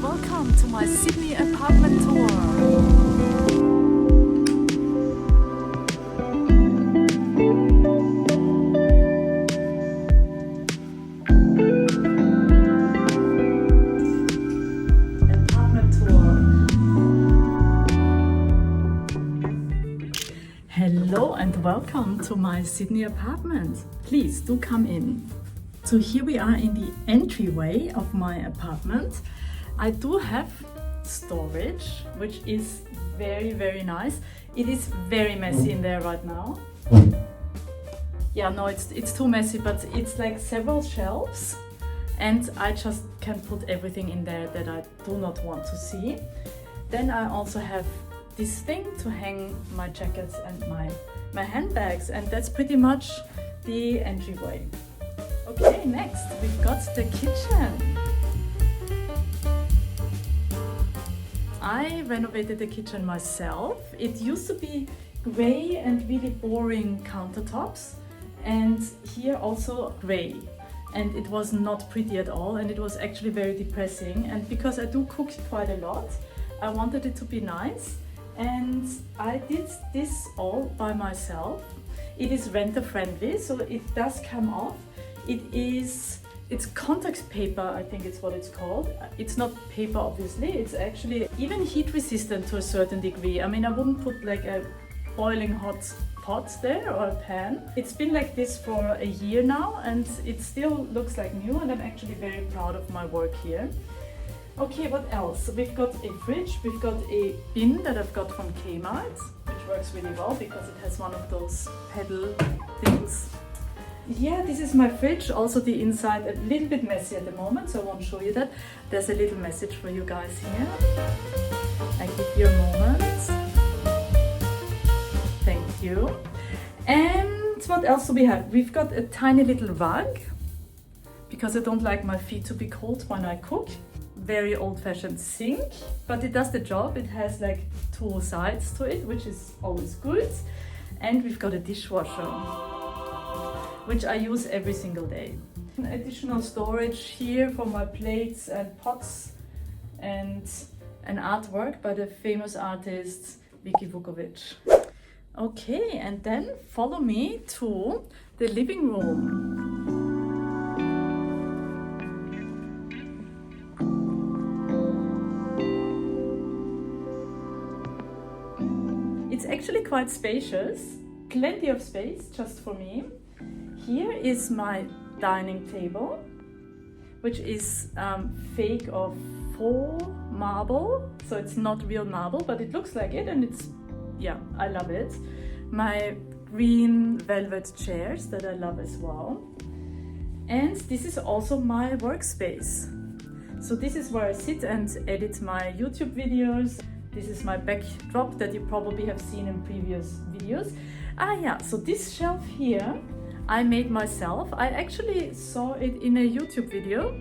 Welcome to my Sydney apartment tour. Hello and welcome to my Sydney apartment. Please do come in. So here we are in the entryway of my apartment. I do have storage, which is very nice. It is very messy in there right now. Yeah, no, it's too messy, but it's like several shelves and I just can put everything in there that I do not want to see. Then I also have this thing to hang my jackets and my handbags, and that's pretty much the entryway. Okay, next we've got the kitchen. I renovated the kitchen myself. It used to be grey and really boring countertops, and here also grey, and it was not pretty at all, and it was actually very depressing. And because I do cook quite a lot, I wanted it to be nice. And I did this all by myself. It is renter friendly, so it does come off. It's contact paper, I think it's what it's called. It's not paper, obviously. It's actually even heat resistant to a certain degree. I mean, I wouldn't put like a boiling hot pot there or a pan. It's been like this for a year now, and it still looks like new, and I'm actually very proud of my work here. Okay, what else? We've got a fridge, we've got a bin that I've got from Kmart, which works really well because it has one of those pedal things. Yeah, this is my fridge. Also the inside a little bit messy at the moment, so I won't show you that. There's a little message for you guys here. I give you a moment. Thank you. And what else do we have? We've got a tiny little rug because I don't like my feet to be cold when I cook. Very old-fashioned sink, but it does the job. It has like two sides to it, which is always good. And we've got a dishwasher, which I use every single day. Additional storage here for my plates and pots, and an artwork by the famous artist Vicky Vukovic. Okay, and then follow me to the living room. It's actually quite spacious, plenty of space just for me. Here is my dining table, which is fake of faux marble, so it's not real marble, but it looks like it, and it's, yeah, I love it. My green velvet chairs that I love as well. And this is also my workspace. So this is where I sit and edit my YouTube videos. This is my backdrop that you probably have seen in previous videos. So this shelf here I made myself. I actually saw it in a YouTube video.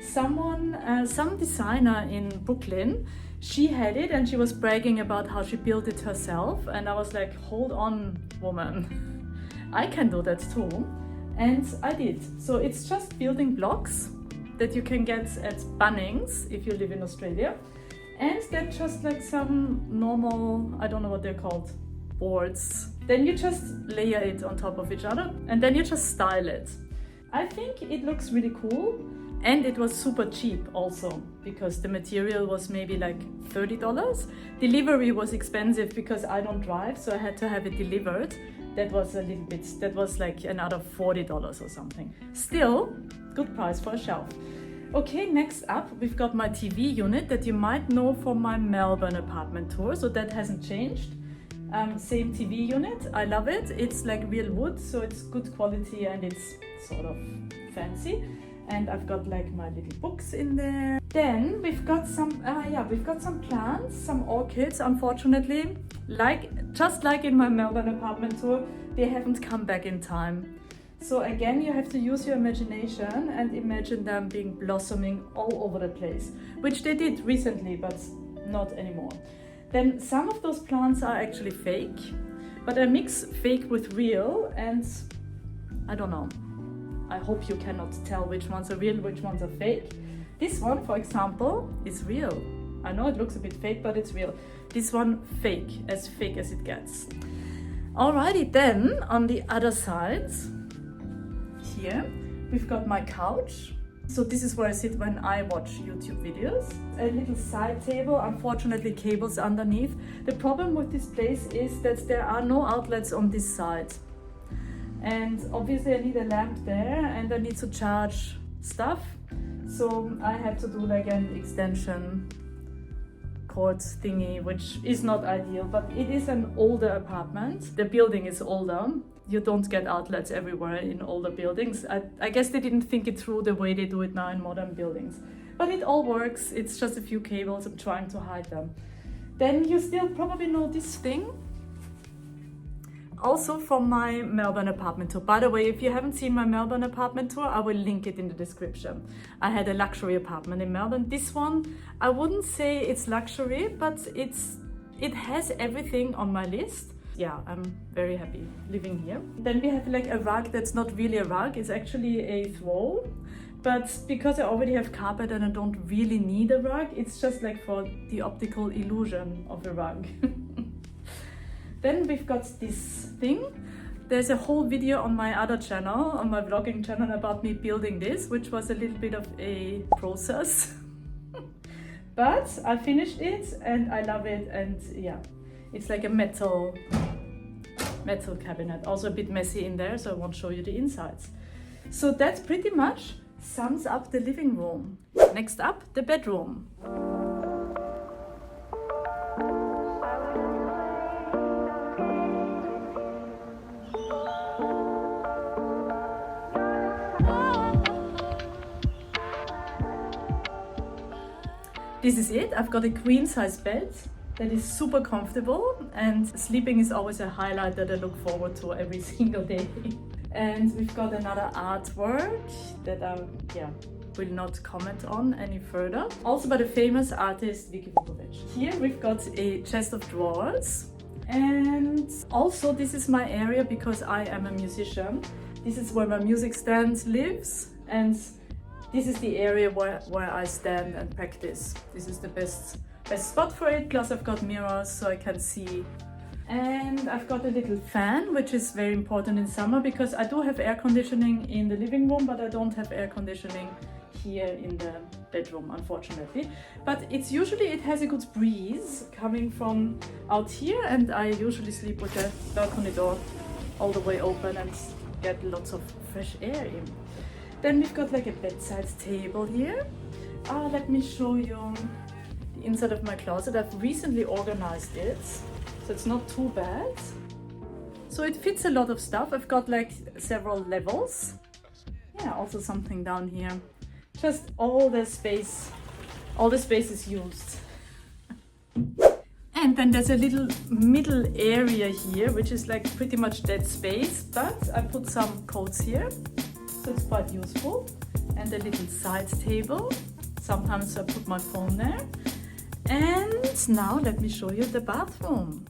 Some designer in Brooklyn, she had it and she was bragging about how she built it herself, and I was like, hold on, woman, I can do that too. And I did. So it's just building blocks that you can get at Bunnings if you live in Australia. And then just like some normal, I don't know what they're called, boards. Then you just layer it on top of each other and then you just style it. I think it looks really cool, and it was super cheap also because the material was maybe like $30. Delivery was expensive because I don't drive, so I had to have it delivered. That was a little bit, that was like another $40 or something. Still, good price for a shelf. Okay, next up, we've got my TV unit that you might know from my Melbourne apartment tour, so that hasn't changed. Same TV unit, I love it. It's like real wood, so it's good quality and it's sort of fancy. And I've got like my little books in there. Then we've got some plants, some orchids. Unfortunately, just like in my Melbourne apartment tour, they haven't come back in time. So again, you have to use your imagination and imagine them being blossoming all over the place, which they did recently, but not anymore. Then some of those plants are actually fake, but I mix fake with real, and I don't know. I hope you cannot tell which ones are real, which ones are fake. This one, for example, is real. I know it looks a bit fake, but it's real. This one, fake as it gets. Alrighty, then on the other side, here, we've got my couch. So this is where I sit when I watch YouTube videos. A little side table, unfortunately cables underneath. The problem with this place is that there are no outlets on this side. And obviously I need a lamp there and I need to charge stuff. So I have to do like an extension cord thingy, which is not ideal, but it is an older apartment. The building is older. You don't get outlets everywhere in older buildings. I guess they didn't think it through the way they do it now in modern buildings. But it all works. It's just a few cables. I'm trying to hide them. Then you still probably know this thing. Also from my Melbourne apartment tour. By the way, if you haven't seen my Melbourne apartment tour, I will link it in the description. I had a luxury apartment in Melbourne. This one, I wouldn't say it's luxury, but it has everything on my list. Yeah, I'm very happy living here. Then we have like a rug that's not really a rug, it's actually a throw. But because I already have carpet and I don't really need a rug, it's just like for the optical illusion of a rug. Then we've got this thing. There's a whole video on my other channel, on my vlogging channel, about me building this, which was a little bit of a process. But I finished it and I love it, and yeah, it's like a metal cabinet. Also a bit messy in there, so I won't show you the insides. So that pretty much sums up the living room. Next up, the bedroom. This is it. I've got a queen size bed that is super comfortable, and sleeping is always a highlight that I look forward to every single day. And we've got another artwork that I will not comment on any further. Also by the famous artist Vicky Vukovic. Here we've got a chest of drawers, and also this is my area because I am a musician. This is where my music stand lives, and this is the area where I stand and practice. This is the best spot for it, plus I've got mirrors so I can see. And I've got a little fan, which is very important in summer because I do have air conditioning in the living room, but I don't have air conditioning here in the bedroom, unfortunately. But it has a good breeze coming from out here, and I usually sleep with the balcony door all the way open and get lots of fresh air in. Then we've got like a bedside table here. Let me show you the inside of my closet. I've recently organized it, so it's not too bad. So it fits a lot of stuff. I've got like several levels. Yeah, also something down here. Just all the space is used. And then there's a little middle area here, which is like pretty much dead space, but I put some coats here. So it's quite useful. And a little side table. Sometimes I put my phone there. And now let me show you the bathroom.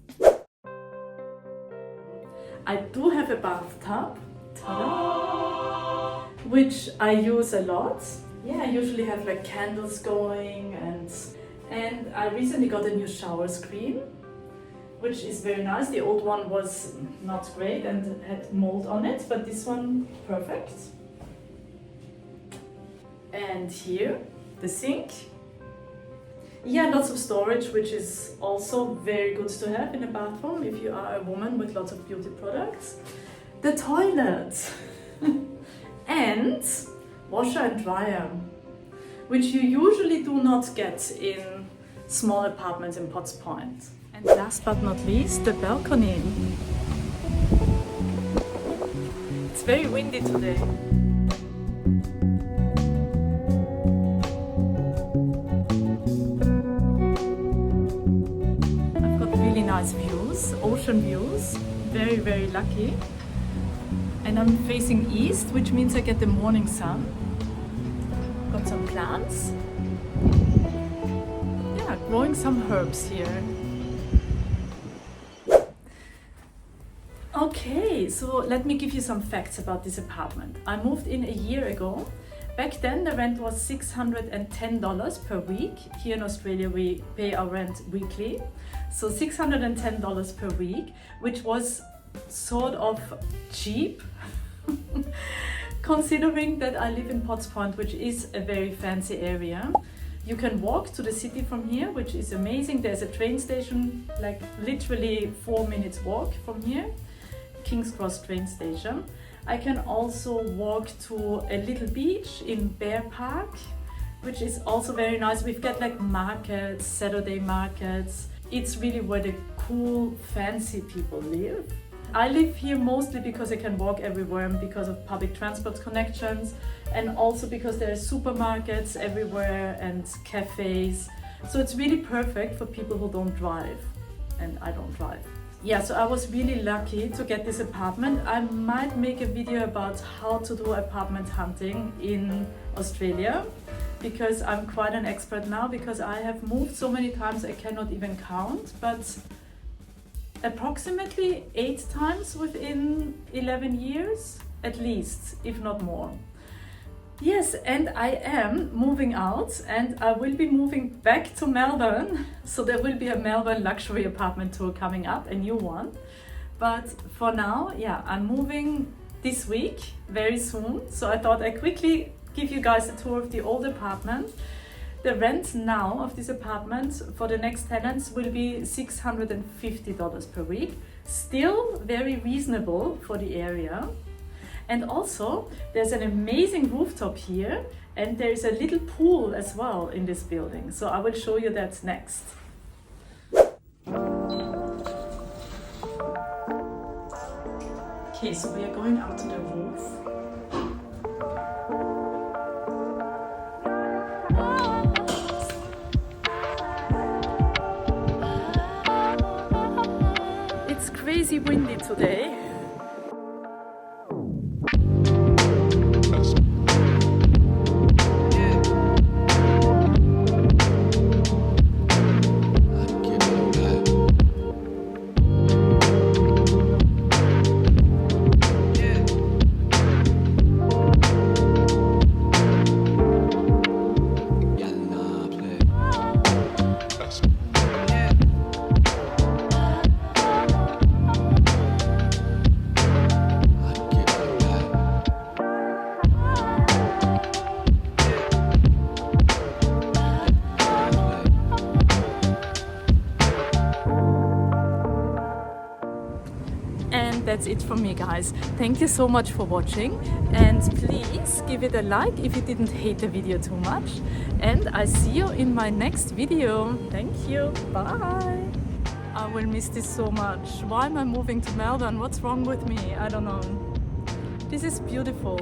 I do have a bathtub, ta-da, which I use a lot. Yeah, I usually have like candles going, and I recently got a new shower screen, which is very nice. The old one was not great and had mold on it, but this one, perfect. And here, the sink. Yeah, lots of storage, which is also very good to have in a bathroom if you are a woman with lots of beauty products. The toilet. And washer and dryer, which you usually do not get in small apartments in Potts Point. And last but not least, the balcony. It's very windy today. Nice views, ocean views, very, very lucky. And I'm facing east, which means I get the morning sun. Got some plants. Yeah, growing some herbs here. Okay, so let me give you some facts about this apartment. I moved in a year ago. Back then the rent was $610 per week. Here in Australia we pay our rent weekly. So $610 per week, which was sort of cheap considering that I live in Potts Point, which is a very fancy area. You can walk to the city from here, which is amazing. There's a train station, like literally 4 minutes walk from here. King's Cross train station. I can also walk to a little beach in Bear Park, which is also very nice. We've got like markets, Saturday markets. It's really where the cool, fancy people live. I live here mostly because I can walk everywhere and because of public transport connections, and also because there are supermarkets everywhere and cafes. So it's really perfect for people who don't drive, and I don't drive. Yeah, so I was really lucky to get this apartment. I might make a video about how to do apartment hunting in Australia, because I'm quite an expert now, because I have moved so many times I cannot even count, but approximately 8 times within 11 years, at least, if not more. Yes, and I am moving out and I will be moving back to Melbourne. So there will be a Melbourne luxury apartment tour coming up, a new one. But for now, yeah, I'm moving this week, very soon. So I thought I'd quickly give you guys a tour of the old apartment. The rent now of this apartment for the next tenants will be $650 per week. Still very reasonable for the area. And also, there's an amazing rooftop here, and there's a little pool as well in this building. So I will show you that next. Okay, so we are going up to the roof. It's crazy windy today. That's it from me, guys. Thank you so much for watching, and please give it a like if you didn't hate the video too much, and I see you in my next video. Thank you, bye. I will miss this so much. Why am I moving to Melbourne? What's wrong with me? I don't know. This is beautiful.